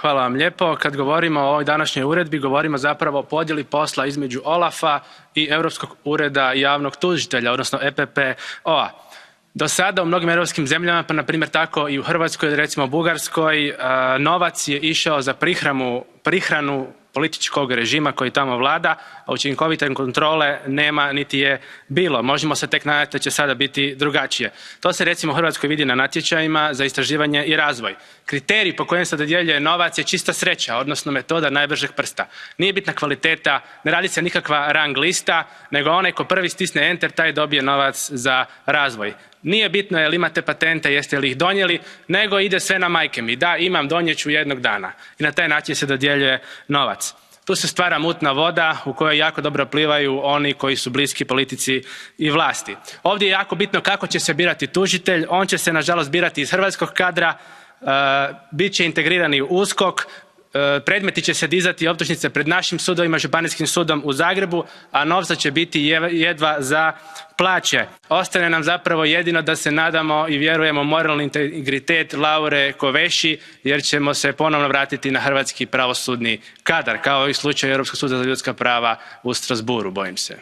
Hvala vam lijepo. Kad govorimo o ovoj današnjoj uredbi, govorimo zapravo o podjeli posla između OLAF-a i Europskog ureda javnog tužitelja, odnosno EPPO-a. Do sada u mnogim europskim zemljama, pa na primjer tako i u Hrvatskoj, recimo Bugarskoj, novac je išao za prihranu političkog režima koji tamo vlada, a učinkovite kontrole nema niti je bilo. Možemo se tek nadati da će sada biti drugačije. To se recimo u Hrvatskoj vidi na natječajima za istraživanje i razvoj. Kriterij po kojem se dodjeljuje novac je čista sreća, odnosno metoda najbržeg prsta. Nije bitna kvaliteta, ne radi se nikakva rang lista, nego onaj ko prvi stisne enter, taj dobije novac za razvoj. Nije bitno je li imate patente, jeste li ih donijeli, nego ide sve na majke mi. Da, imam, donijet ću jednog dana. I na taj način se dodjeljuje novac. Tu se stvara mutna voda u kojoj jako dobro plivaju oni koji su bliski politici i vlasti. Ovdje je jako bitno kako će se birati tužitelj. On će se nažalost birati iz hrvatskog kadra, bit će integrirani u USKOK, predmeti će se dizati optužnice pred našim sudovima, Županijskim sudom u Zagrebu, a novca će biti jedva za plaće. Ostane nam zapravo jedino da se nadamo i vjerujemo u moralni integritet Laure Kovesi, jer ćemo se ponovno vratiti na hrvatski pravosudni kadar, kao i slučaj Europskog suda za ljudska prava u Strasbourgu, bojim se.